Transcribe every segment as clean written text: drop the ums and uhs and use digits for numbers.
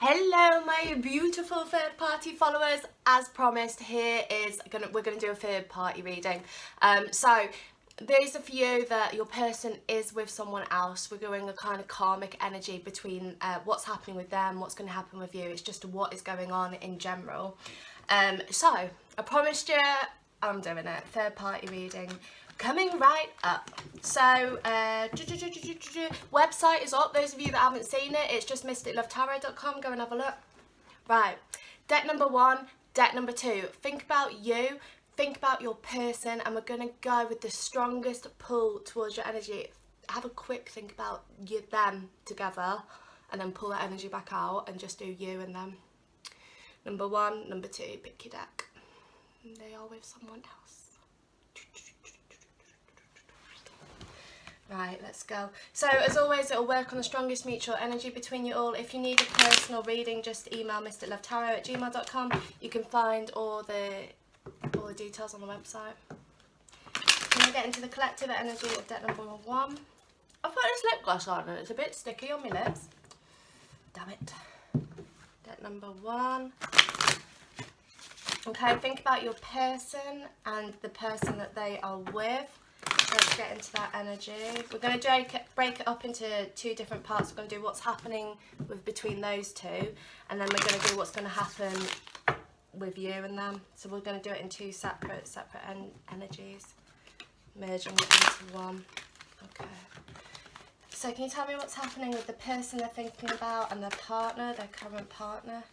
Hello my beautiful third party followers. As promised, we're gonna do a third party reading. So those of you that your person is with someone else, we're doing a kind of karmic energy between what's happening with them, what's going to happen with you. It's just what is going on in general. So I promised you I'm doing it. Third party reading coming right up. So website is up. Those of you that haven't seen it, it's just mysticlovetarot.com. Go and have a look. Right, deck number 1, deck number 2. Think about you, think about your person, and we're going to go with the strongest pull towards your energy. Have a quick think about them together and then pull that energy back out and just do you and them. Number 1, number 2, pick your deck. They are with someone else. Right, let's go. So as always, it'll work on the strongest mutual energy between you all. If you need a personal reading, just email mysticlovetarot@gmail.com. You can find all the details on the website. Can we get into the collective energy of deck number 1? I've got this lip gloss on and it's a bit sticky on my lips. Damn it. Deck number 1. Okay, think about your person and the person that they are with. Let's get into that energy. We're going to break it up into 2 different parts. We're going to do what's happening between those 2, and then we're going to do what's going to happen with you and them. So we're going to do it in 2 separate energies, merging it into one. Okay. So can you tell me what's happening with the person they're thinking about and their partner, their current partner?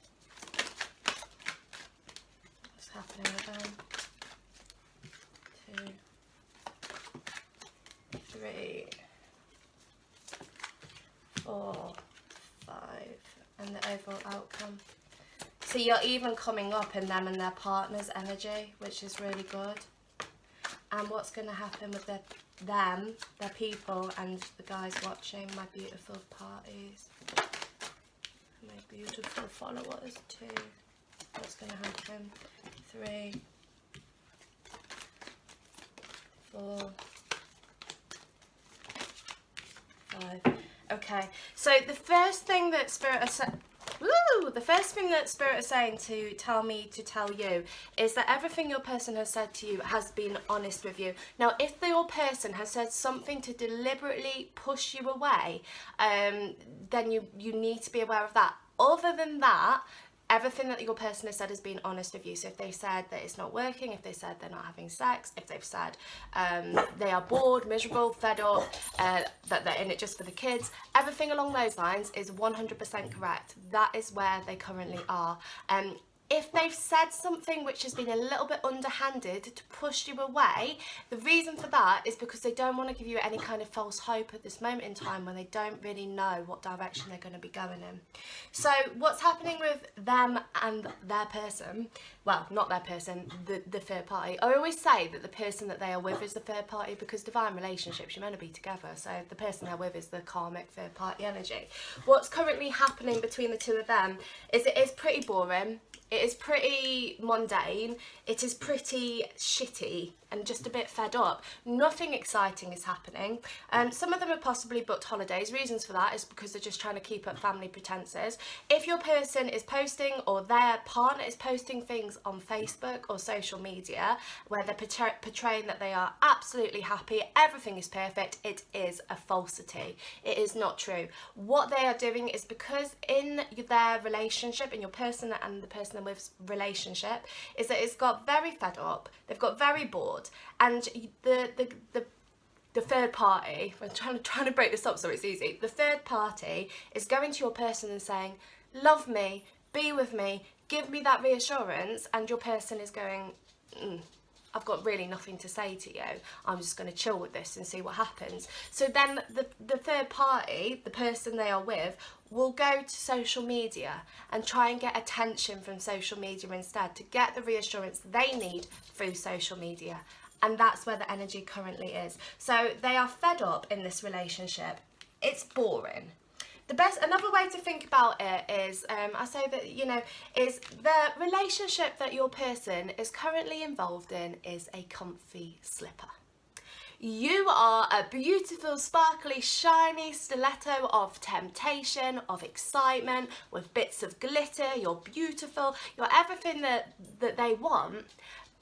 What's happening with them? 2, 3, 4, 5, and the overall outcome. So you're even coming up in them and their partner's energy, which is really good. And what's going to happen with them, their people, and the guys watching, my beautiful parties, my beautiful followers too. What's going to happen? 3, 4, 5. Okay, so the first thing that Spirit is saying to tell me to tell you is that everything your person has said to you has been honest with you. Now, if your person has said something to deliberately push you away, then you need to be aware of that. Other than that, everything that your person has said has been honest with you. So if they said that it's not working, if they said they're not having sex, if they've said they are bored, miserable, fed up, that they're in it just for the kids, everything along those lines is 100% correct. That is where they currently are. If they've said something which has been a little bit underhanded to push you away, the reason for that is because they don't want to give you any kind of false hope at this moment in time when they don't really know what direction they're going to be going in. So what's happening with them and their person, well, not their person, the third party. I always say that the person that they are with is the third party because divine relationships, you're meant to be together. So the person they're with is the karmic third party energy. What's currently happening between the 2 of them is it is pretty boring. It is pretty mundane, it is pretty shitty and just a bit fed up. Nothing exciting is happening. Some of them have possibly booked holidays. Reasons for that is because they're just trying to keep up family pretenses. If your person is posting or their partner is posting things on Facebook or social media where they're portraying that they are absolutely happy, everything is perfect, it is a falsity. It is not true. What they are doing is because in their relationship, in your person and the person they're with relationship, is that it's got very fed up, they've got very bored, and the third party, we're trying to break this up so it's easy, the third party is going to your person and saying, love me, be with me, give me that reassurance, and your person is going, I've got really nothing to say to you, I'm just going to chill with this and see what happens. So then the third party, the person they are with, will go to social media and try and get attention from social media instead to get the reassurance they need through social media. And that's where the energy currently is. So they are fed up in this relationship. It's boring. Another way to think about it is, I say that, is the relationship that your person is currently involved in is a comfy slipper. You are a beautiful, sparkly, shiny stiletto of temptation, of excitement, with bits of glitter. You're beautiful. You're everything that they want,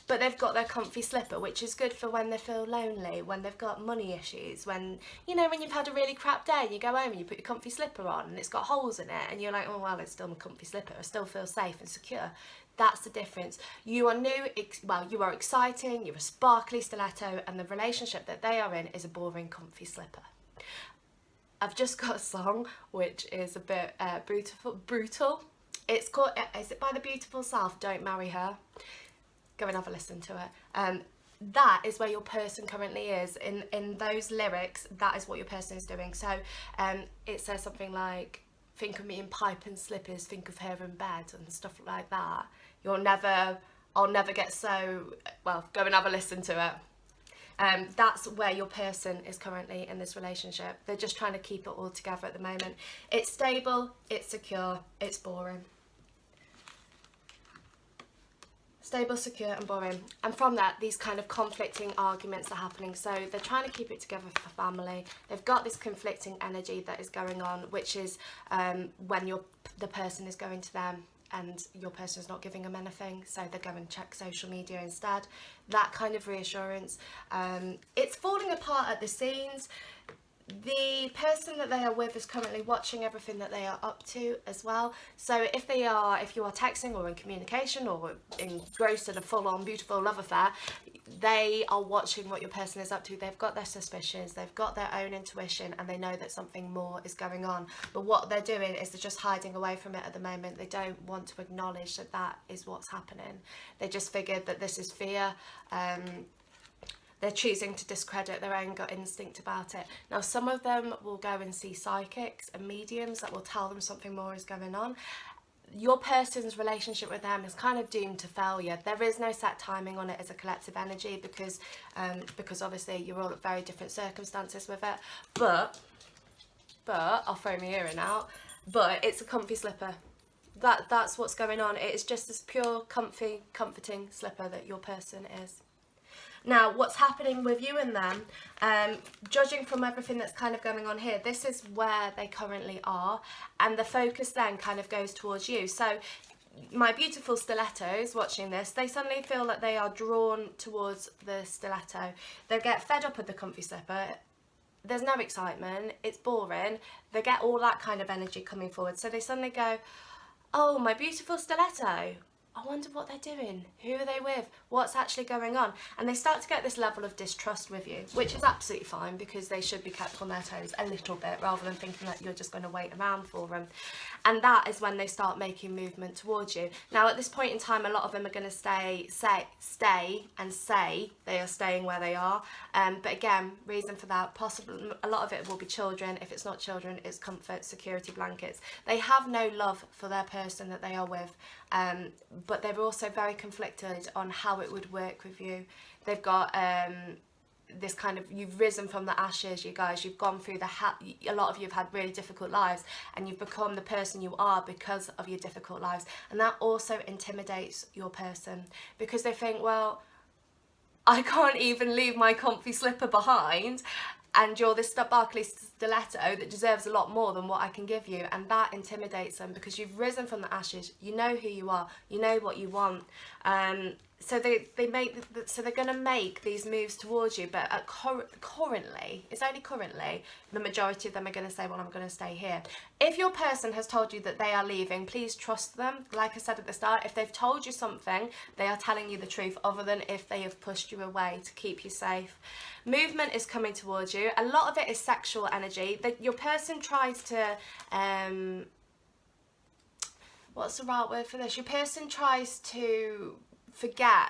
but they've got their comfy slipper, which is good for when they feel lonely, when they've got money issues, when, you know, when you've had a really crap day and you go home and you put your comfy slipper on and it's got holes in it and you're like, oh, well, it's still my comfy slipper. I still feel safe and secure. That's the difference. You are new, well, you are exciting, you're a sparkly stiletto, and the relationship that they are in is a boring, comfy slipper. I've just got a song which is a bit brutal. It's called, is it by The Beautiful South, Don't Marry Her? Go and have a listen to it. That is where your person currently is. In those lyrics, that is what your person is doing. So it says something like, think of me in pipe and slippers, think of her in bed, and stuff like that. I'll never get so, well, go and have a listen to it. That's where your person is currently in this relationship. They're just trying to keep it all together at the moment. It's stable, it's secure, it's boring. Stable, secure and boring. And from that, these kind of conflicting arguments are happening. So they're trying to keep it together for family. They've got this conflicting energy that is going on, which is when the person is going to them and your person is not giving them anything, so they're going to check social media instead. That kind of reassurance. It's falling apart at the seams. The person that they are with is currently watching everything that they are up to as well. So if you are texting or in communication or engrossed in a full-on beautiful love affair, they are watching what your person is up to. They've got their suspicions, they've got their own intuition, and they know that something more is going on. But what they're doing is they're just hiding away from it at the moment. They don't want to acknowledge that that is what's happening. They just figured that this is fear. They're choosing to discredit their own gut instinct about it. Now, some of them will go and see psychics and mediums that will tell them something more is going on. Your person's relationship with them is kind of doomed to failure. There is no set timing on it as a collective energy because obviously you're all at very different circumstances with it. But I'll throw my earring out. But it's a comfy slipper. That's what's going on. It's just this pure, comfy, comforting slipper that your person is. Now, what's happening with you and them, judging from everything that's kind of going on here, this is where they currently are, and the focus then kind of goes towards you. So my beautiful stilettos watching this, they suddenly feel that they are drawn towards the stiletto. They get fed up with the comfy slipper. There's no excitement, it's boring. They get all that kind of energy coming forward. So they suddenly go, oh, my beautiful stiletto, I wonder what they're doing. Who are they with? What's actually going on? And they start to get this level of distrust with you, which is absolutely fine because they should be kept on their toes a little bit rather than thinking that you're just going to wait around for them. And that is when they start making movement towards you. Now, at this point in time, a lot of them are going to stay and say they are staying where they are. But again, reason for that, possibly a lot of it will be children. If it's not children, it's comfort, security blankets. They have no love for their person that they are with. But they're also very conflicted on how it would work with you. They've got this kind of, you've risen from the ashes, you guys. You've gone through a lot of you have had really difficult lives, and you've become the person you are because of your difficult lives. And that also intimidates your person because they think, well, I can't even leave my comfy slipper behind, and you're this sparkly stiletto that deserves a lot more than what I can give you. And that intimidates them because you've risen from the ashes. You know who you are. You know what you want. So they're going to make these moves towards you. But currently, it's only currently, the majority of them are going to say, well, I'm going to stay here. If your person has told you that they are leaving, please trust them. Like I said at the start, if they've told you something, they are telling you the truth, other than if they have pushed you away to keep you safe. Movement is coming towards you. A lot of it is sexual energy. That your person tries to, what's the right word for this? Your person tries to forget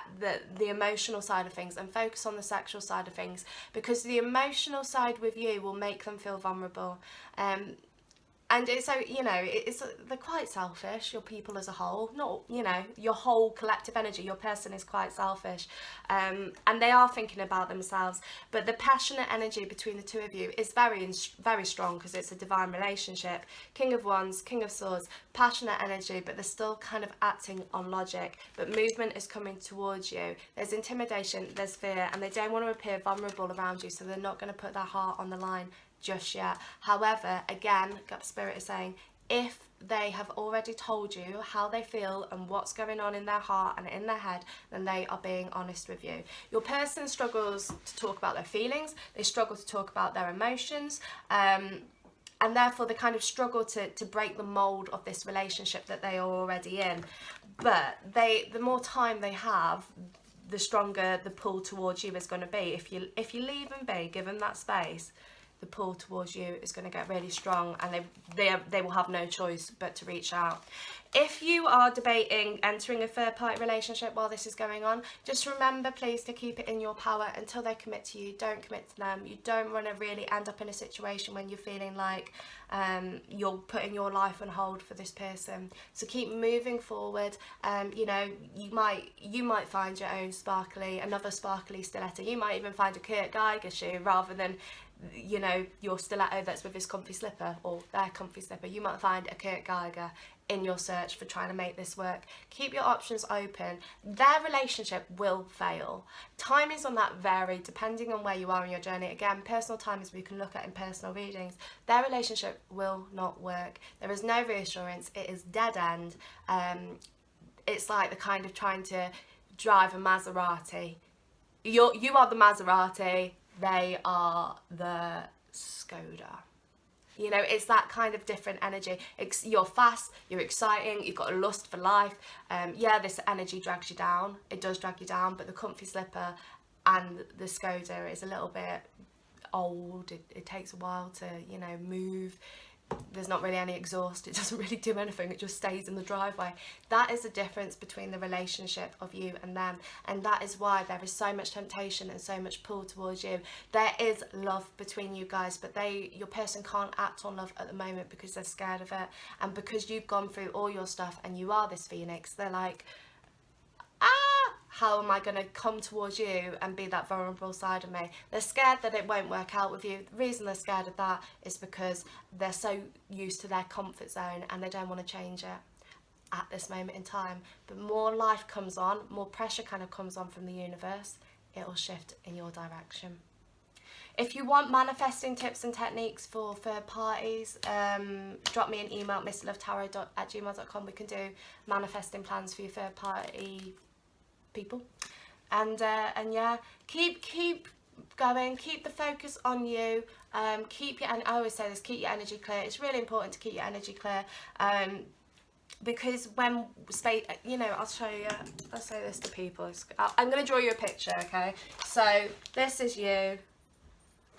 the emotional side of things and focus on the sexual side of things, because the emotional side with you will make them feel vulnerable. And it's, so, you know, they're quite selfish, your people as a whole, not, you know, your whole collective energy, your person is quite selfish, and they are thinking about themselves, but the passionate energy between the two of you is very, very strong, because it's a divine relationship. King of Wands, King of Swords, passionate energy, but they're still kind of acting on logic, but movement is coming towards you. There's intimidation, there's fear, and they don't want to appear vulnerable around you, so they're not going to put their heart on the line just yet. However, again, gut spirit is saying, if they have already told you how they feel and what's going on in their heart and in their head, then they are being honest with you. Your person struggles to talk about their feelings, they struggle to talk about their emotions, and therefore they kind of struggle to break the mold of this relationship that they are already in. But the more time they have, the stronger the pull towards you is going to be. If you leave them be, give them that space, the pull towards you is going to get really strong, and they will have no choice but to reach out. If you are debating entering a third-party relationship while this is going on, just remember, please, to keep it in your power until they commit to you. Don't commit to them. You don't want to really end up in a situation when you're feeling like you're putting your life on hold for this person. So keep moving forward. You know, you might find your own another sparkly stiletto. You might even find a Kurt Geiger shoe rather than, you know, your stiletto that's with his comfy slipper or their comfy slipper. You might find a Kurt Geiger in your search for trying to make this work. Keep your options open. Their relationship will fail. Timings on that vary depending on where you are in your journey. Again, personal timings we can look at in personal readings. Their relationship will not work. There is no reassurance. It is dead end. It's like the kind of trying to drive a Maserati. You are the Maserati, they are the Skoda. You know, it's that kind of different energy. You're fast, you're exciting, you've got a lust for life. Yeah, this energy drags you down. It does drag you down, but the comfy slipper and the Skoda is a little bit old. It takes a while to, you know, move. There's not really any exhaust. It doesn't really do anything. It just stays in the driveway. That is the difference between the relationship of you and them, and that is why there is so much temptation and so much pull towards you. There is love between you guys, but your person can't act on love at the moment because they're scared of it, and because you've gone through all your stuff and you are this phoenix, they're like, how am I going to come towards you and be that vulnerable side of me? They're scared that it won't work out with you. The reason they're scared of that is because they're so used to their comfort zone and they don't want to change it at this moment in time. But more life comes on, more pressure kind of comes on from the universe, it will shift in your direction. If you want manifesting tips and techniques for third parties, drop me an email at mysticlovetarot@gmail.com. We can do manifesting plans for your third party people, and yeah, keep going, keep the focus on you, keep your, and I always say this, keep your energy clear. It's really important to keep your energy clear, because when space, you know, I'll show you, I'll say this to people, I'm going to draw you a picture, okay? So this is you.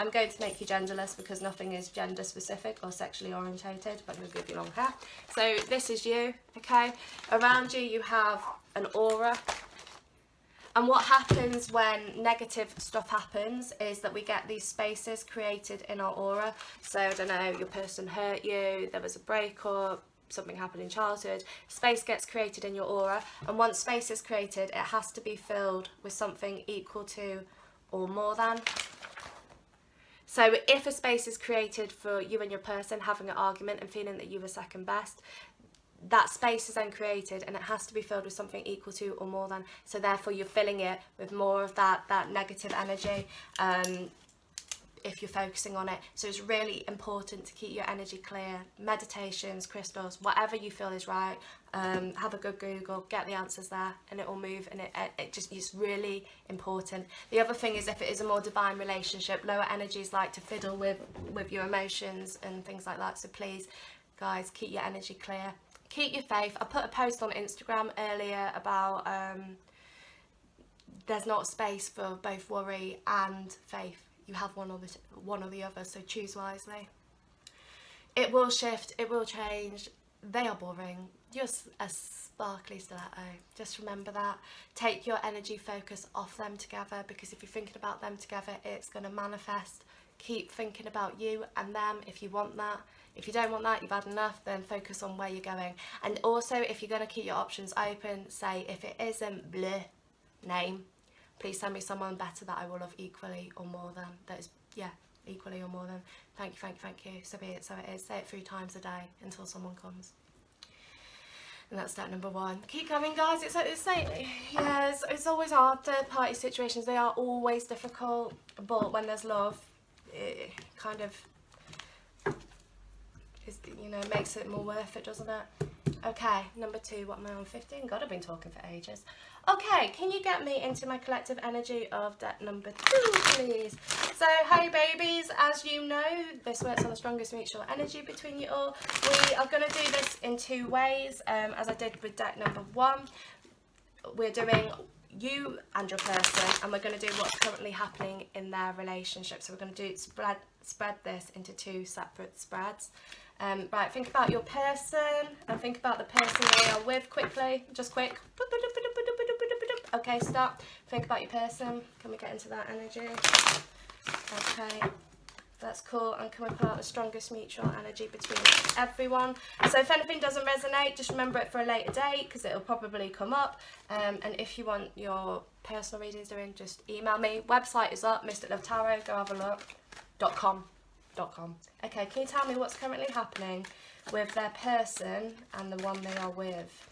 I'm going to make you genderless because nothing is gender specific or sexually orientated, but I'm going to give you long hair. So this is you, okay? Around you you have an aura. And what happens when negative stuff happens is that we get these spaces created in our aura. So, I don't know, your person hurt you, there was a breakup, something happened in childhood, space gets created in your aura. And once space is created, it has to be filled with something equal to or more than. So if a space is created for you and your person having an argument and feeling that you were second best, that space is then created and it has to be filled with something equal to or more than. So therefore you're filling it with more of that negative energy, if you're focusing on it. So it's really important to keep your energy clear. Meditations, crystals, whatever you feel is right. Have a good Google, get the answers there, and it will move. And it's really important. The other thing is, if it is a more divine relationship, lower energies like to fiddle with your emotions and things like that. So please, guys, keep your energy clear. Keep your faith. I put a post on Instagram earlier about there's not space for both worry and faith. You have one or the other, so choose wisely. It will shift, it will change. They are boring. You're a sparkly stiletto. Just remember that. Take your energy focus off them together, because if you're thinking about them together, it's going to manifest. Keep thinking about you and them if you want that. If you don't want that, you've had enough, then focus on where you're going. And also, if you're going to keep your options open, say if it isn't bleh name, please send me someone better that I will love equally or more than. That is, yeah, equally or more than. Thank you, thank you, thank you. So be it, so it is. Say it 3 times a day until someone comes. And that's step number 1. Keep going, guys. It's like yeah, it's always hard. Third party situations, they are always difficult. But when there's love, it kind of is, you know, makes it more worth it, doesn't it? Okay, number 2. What am I on? 15? God, I've been talking for ages. Okay, can you get me into my collective energy of deck number 2, please? So, hey babies, as you know, this works on the strongest mutual energy between you all. We are going to do this in 2 ways, as I did with deck number 1. We're doing you and your person, and we're going to do what's currently happening in their relationship. So we're going to do spread this into 2 separate spreads. Right, think about your person and think about the person they are with quickly, just quick. Okay, stop. Think about your person. Can we get into that energy? Okay, that's cool. And can we pull out the strongest mutual energy between everyone? So if anything doesn't resonate, just remember it for a later date because it'll probably come up. And if you want your personal readings doing, just email me. Website is up, mysticlovetarot. Go have a look. .com. Okay, can you tell me what's currently happening with their person and the one they are with?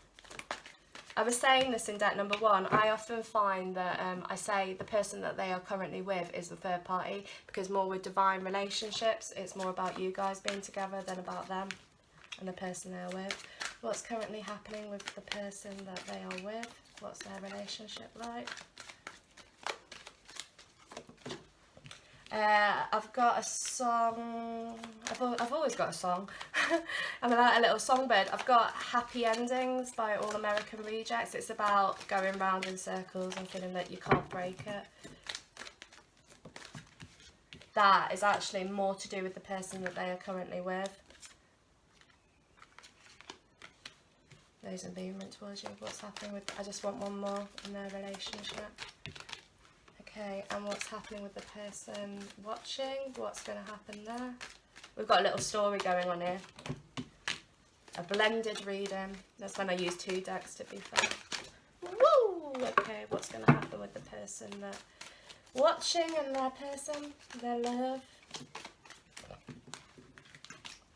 I was saying this in deck number 1. I often find that I say the person that they are currently with is the third party, because more with divine relationships, it's more about you guys being together than about them and the person they are with. What's currently happening with the person that they are with? What's their relationship like? I've got a song. I've always got a song. I'm like a little songbird. I've got Happy Endings by All American Rejects. It's about going round in circles and feeling that you can't break it. That is actually more to do with the person that they are currently with. Those are movement towards you. What's happening with... I just want one more in their relationship. Okay, and what's happening with the person watching? What's going to happen there? We've got a little story going on here. A blended reading. That's when I use 2 decks, to be fair. Woo! Okay, what's going to happen with the person that watching and their person, their love?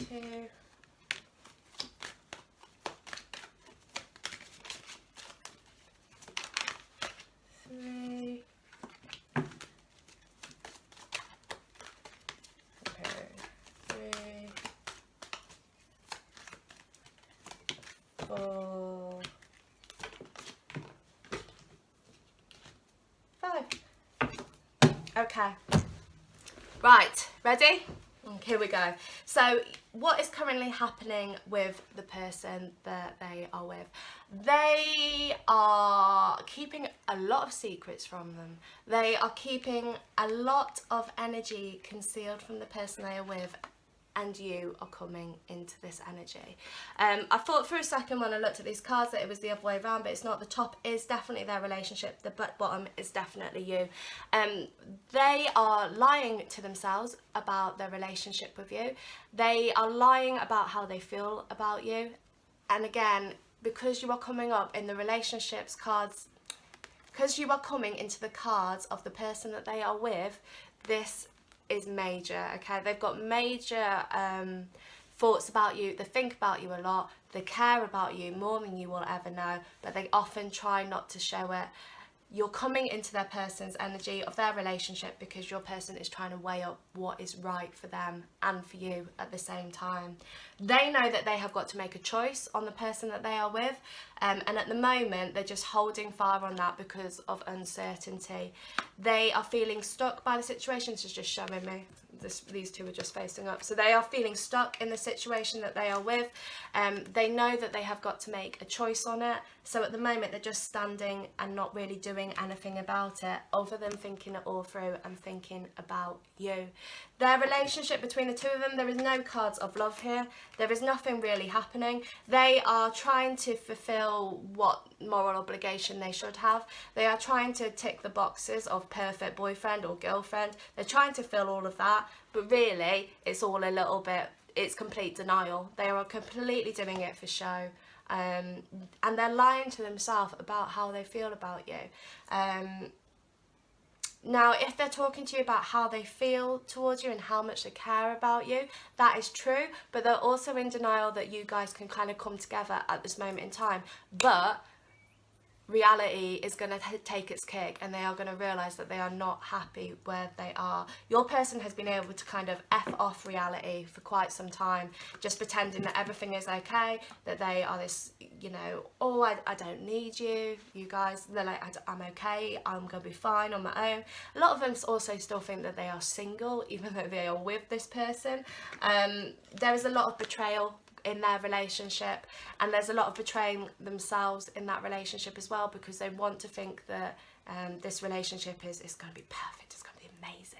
2. 3. 4, 5. Okay. Right, ready? Here we go. So what is currently happening with the person that they are with? They are keeping a lot of secrets from them. They are keeping a lot of energy concealed from the person they are with, and you are coming into this energy. I thought for a second when I looked at these cards that it was the other way around, but it's not. The top is definitely their relationship, the bottom is definitely you. They are lying to themselves about their relationship with you. They are lying about how they feel about you. And again, because you are coming up in the relationships cards, because you are coming into the cards of the person that they are with, this is major. Okay, they've got major thoughts about you. They think about you a lot. They care about you more than you will ever know, but they often try not to show it. You're coming into their person's energy of their relationship because your person is trying to weigh up what is right for them and for you at the same time. They know that they have got to make a choice on the person that they are with, and at the moment they're just holding fire on that because of uncertainty. They are feeling stuck by the situation. This is just showing me. These 2 are just facing up. So they are feeling stuck in the situation that they are with. They know that they have got to make a choice on it. So at the moment they're just standing and not really doing anything about it other than thinking it all through and thinking about you. Their relationship between the 2 of them, there is no cards of love here. There is nothing really happening. They are trying to fulfill what moral obligation they should have. They are trying to tick the boxes of perfect boyfriend or girlfriend. They're trying to fill all of that, but really it's all a little bit it's complete denial. They are completely doing it for show. And they're lying to themselves about how they feel about you. Now, if they're talking to you about how they feel towards you and how much they care about you, that is true, but they're also in denial that you guys can kind of come together at this moment in time. But reality is going to take its kick, and they are going to realise that they are not happy where they are. Your person has been able to kind of F off reality for quite some time, just pretending that everything is okay, that they are this, you know, oh, I don't need you, you guys. They're like, I'm okay, I'm going to be fine on my own. A lot of them also still think that they are single, even though they are with this person. There is a lot of betrayal in their relationship, and there's a lot of betraying themselves in that relationship as well, because they want to think that this relationship is going to be perfect, it's going to be amazing,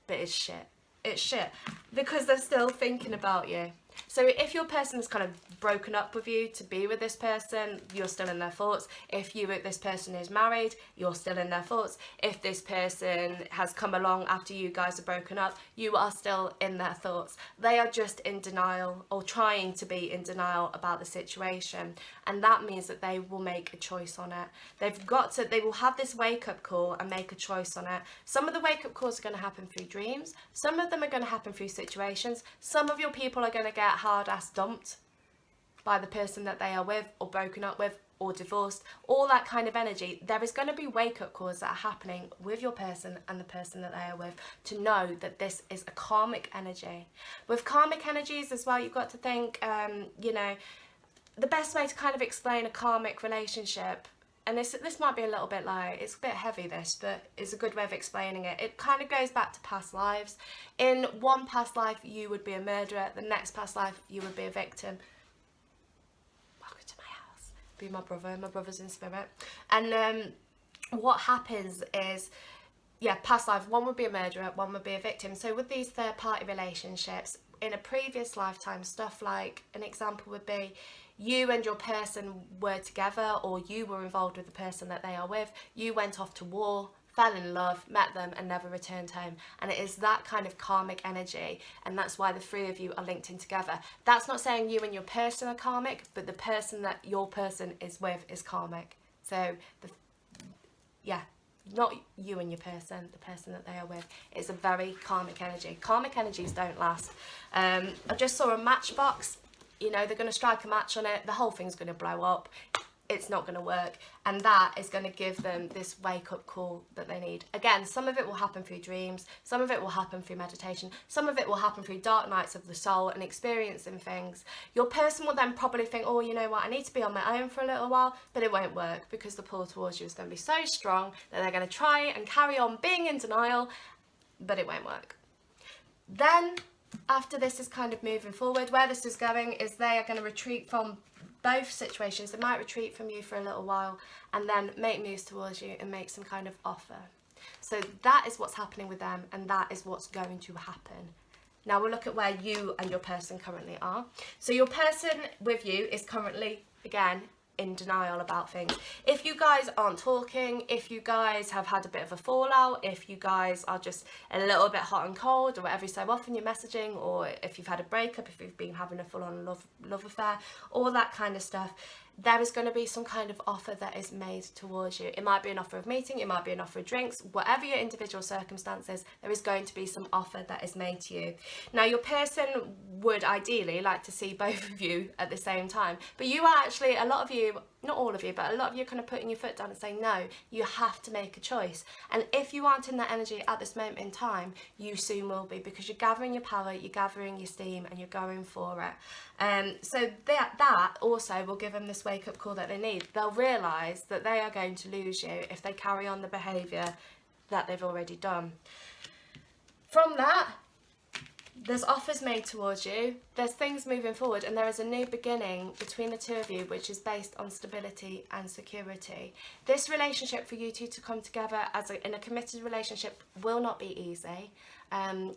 but it's shit because they're still thinking about you. So if your person's kind of broken up with you to be with this person, you're still in their thoughts. If this person is married, you're still in their thoughts. If this person has come along after you guys are broken up, you are still in their thoughts. They are just in denial, or trying to be in denial about the situation, and that means that they will make a choice on it. They will have this wake-up call and make a choice on it. Some of the wake-up calls are going to happen through dreams. Some of them are going to happen through situations. Some of your people are going to get hard-ass dumped by the person that they are with, or broken up with, or divorced, all that kind of energy. There is going to be wake-up calls that are happening with your person and the person that they are with, to know that this is a karmic energy. With karmic energies as well, you've got to think, you know, the best way to kind of explain a karmic relationship, and this might be a little bit like, it's a bit heavy this, but it's a good way of explaining it. It kind of goes back to past lives. In one past life, you would be a murderer. The next past life, you would be a victim. Welcome to my house. Be my brother. My brother's in spirit. And what happens is, yeah, past life, one would be a murderer, one would be a victim. So with these third-party relationships, in a previous lifetime, stuff like, an example would be, you and your person were together, or you were involved with the person that they are with. You went off to war, fell in love, met them, and never returned home. And it is that kind of karmic energy, and that's why the three of you are linked in together. That's not saying you and your person are karmic, but the person that your person is with is karmic. So, yeah, not you and your person, the person that they are with. It's a very karmic energy. Karmic energies don't last. I just saw a matchbox. You know, they're going to strike a match on it, the whole thing's going to blow up, it's not going to work, and that is going to give them this wake-up call that they need. Again, some of it will happen through dreams, some of it will happen through meditation, some of it will happen through dark nights of the soul and experiencing things. Your person will then probably think, oh, you know what, I need to be on my own for a little while, but it won't work, because the pull towards you is going to be so strong that they're going to try and carry on being in denial, but it won't work. Then, after this is kind of moving forward, where this is going is they are going to retreat from both situations. They might retreat from you for a little while and then make moves towards you and make some kind of offer. So that is what's happening with them, and that is what's going to happen. Now we'll look at where you and your person currently are. So your person with you is currently, again, in denial about things. If you guys aren't talking, if you guys have had a bit of a fallout, if you guys are just a little bit hot and cold, or every so often you're messaging, or if you've had a breakup, if you've been having a full-on love affair, all that kind of stuff, there is going to be some kind of offer that is made towards you. It might be an offer of meeting, it might be an offer of drinks, whatever your individual circumstances, there is going to be some offer that is made to you. Now your person would ideally like to see both of you at the same time, but you are actually, a lot of you, not all of you, but a lot of you are kind of putting your foot down and saying, no, you have to make a choice. And if you aren't in that energy at this moment in time, you soon will be, because you're gathering your power, you're gathering your steam, and you're going for it. So that also will give them this wake-up call that they need. They'll realise that they are going to lose you if they carry on the behaviour that they've already done. From that, there's offers made towards you, there's things moving forward, and there is a new beginning between the two of you, which is based on stability and security. This relationship for you two to come together in a committed relationship will not be easy.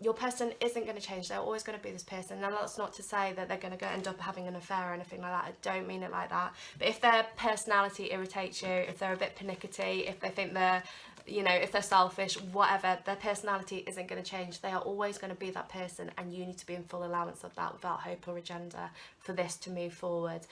Your person isn't going to change. They're always going to be this person. Now, that's not to say that they're going to end up having an affair or anything like that. I don't mean it like that. But if their personality irritates you, if they're a bit pernickety, if they think they're, if they're selfish, whatever, their personality isn't going to change. They are always going to be that person, and you need to be in full allowance of that without hope or agenda for this to move forward.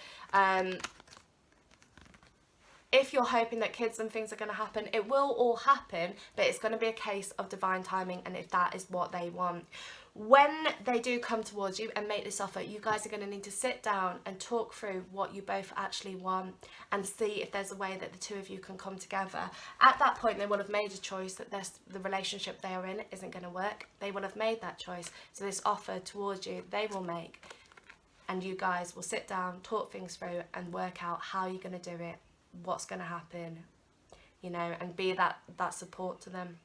If you're hoping that kids and things are going to happen, it will all happen, but it's going to be a case of divine timing, and if that is what they want. When they do come towards you and make this offer, you guys are going to need to sit down and talk through what you both actually want and see if there's a way that the two of you can come together. At that point, they will have made a choice that the relationship they are in isn't going to work. They will have made that choice. So this offer towards you, they will make, and you guys will sit down, talk things through, and work out how you're going to do it, what's going to happen, and be that support to them.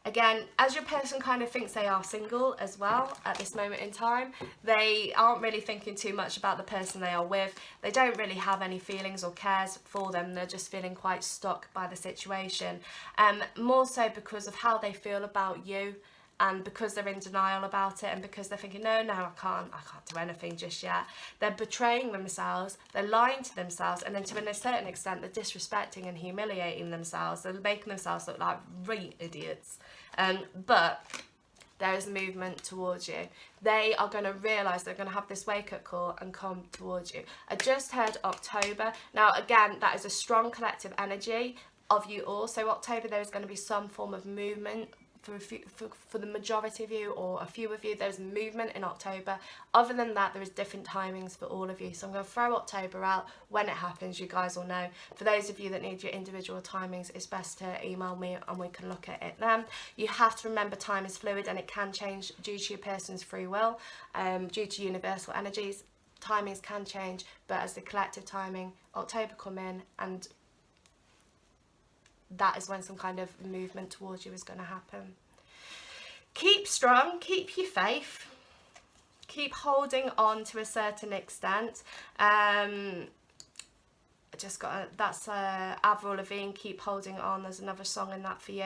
Again, as your person kind of thinks they are single as well at this moment in time, they aren't really thinking too much about the person they are with. They don't really have any feelings or cares for them. They're just feeling quite stuck by the situation. More so because of how they feel about you, and because they're in denial about it, and because they're thinking, no, I can't do anything just yet. They're betraying themselves, they're lying to themselves, and then to a certain extent, they're disrespecting and humiliating themselves. They're making themselves look like real idiots. But there is movement towards you. They are going to realise they're going to have this wake-up call and come towards you. I just heard October. Now, again, that is a strong collective energy of you all. So October, there is going to be some form of movement. For the majority of you, or a few of you, there's movement in October. Other than that, there is different timings for all of you. So I'm going to throw October out. When it happens, you guys will know. For those of you that need your individual timings, it's best to email me and we can look at it then. You have to remember time is fluid and it can change due to your person's free will, due to universal energies. Timings can change, but as the collective timing, October come in, and that is when some kind of movement towards you is going to happen. Keep strong, keep your faith, keep holding on to a certain extent. I just got that's Avril Lavigne, Keep Holding On. There's another song in that for you.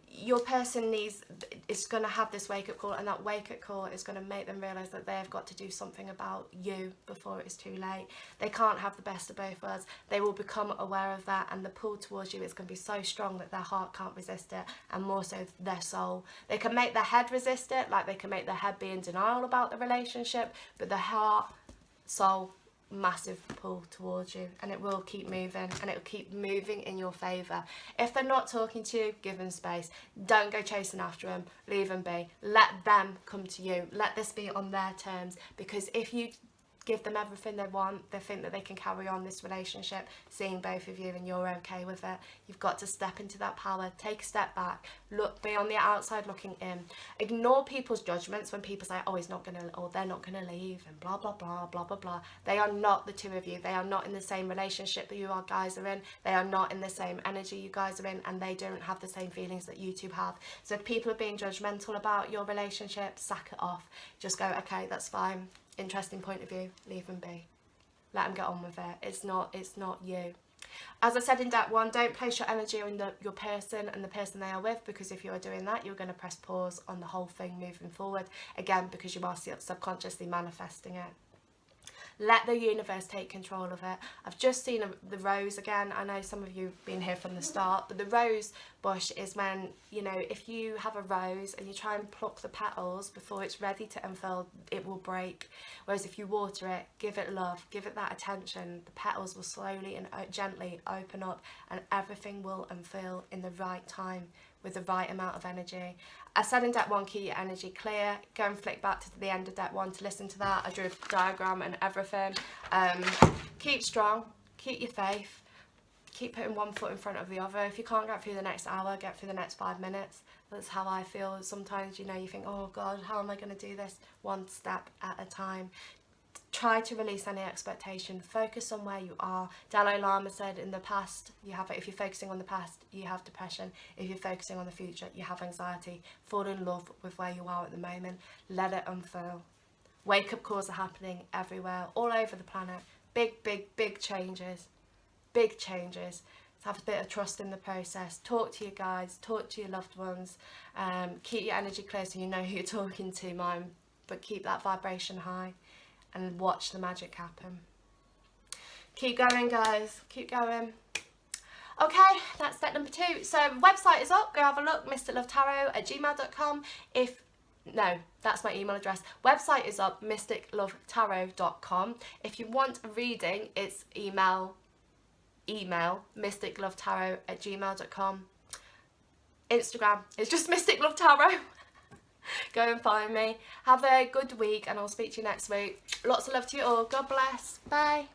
Your person is going to have this wake-up call, and that wake-up call is going to make them realise that they've got to do something about you before it's too late. They can't have the best of both worlds. They will become aware of that, and the pull towards you is going to be so strong that their heart can't resist it, and more so their soul. They can make their head resist it, like they can make their head be in denial about the relationship, but the heart, soul, massive pull towards you, and it will keep moving, and it will keep moving in your favour. If they're not talking to you, give them space. Don't go chasing after them. Leave them be. Let them come to you. Let this be on their terms, because if you give them everything they want, they think that they can carry on this relationship, seeing both of you, and you're okay with it. You've got to step into that power, take a step back, look, be on the outside looking in. Ignore people's judgments when people say, oh, he's not gonna, or they're not gonna leave, and blah blah blah blah blah blah. They are not the two of you. They are not in the same relationship that you guys are in. They are not in the same energy you guys are in, and they don't have the same feelings that you two have. So if people are being judgmental about your relationship, sack it off. Just go, okay, that's fine. Interesting point of view, leave them be. Let them get on with it. It's not you. As I said in deck one, don't place your energy on your person and the person they are with, because if you are doing that, you're going to press pause on the whole thing moving forward. Again, because you are subconsciously manifesting it. Let the universe take control of it. I've just seen the rose again. I know some of you have been here from the start, but the rose bush is when, if you have a rose and you try and pluck the petals before it's ready to unfurl, it will break. Whereas if you water it, give it love, give it that attention, the petals will slowly and gently open up, and everything will unfurl in the right time with the right amount of energy. I said in deck one, keep your energy clear. Go and flick back to the end of deck one to listen to that. I drew a diagram and everything. Keep strong, keep your faith, keep putting one foot in front of the other. If you can't get through the next hour, get through the next 5 minutes. That's how I feel. Sometimes, you think, oh God, how am I going to do this? One step at a time. Try to release any expectation. Focus on where you are. Dalai Lama said in the past, if you're focusing on the past, you have depression. If you're focusing on the future, you have anxiety. Fall in love with where you are at the moment. Let it unfurl. Wake-up calls are happening everywhere, all over the planet. Big changes. Big changes. So have a bit of trust in the process. Talk to your guides, talk to your loved ones. Keep your energy clear so you know who you're talking to, Mime. But keep that vibration high and watch the magic happen. Keep going, guys. Keep going. Okay, that's step number 2. So website is up. Go have a look. mysticlovetarot@gmail.com. No, that's my email address. Website is up, mysticlovetarot.com. If you want a reading, it's email mysticlovetarot@gmail.com. Instagram, it's just mysticlovetarot. Go and find me. Have a good week and I'll speak to you next week. Lots of love to you all. God bless. Bye.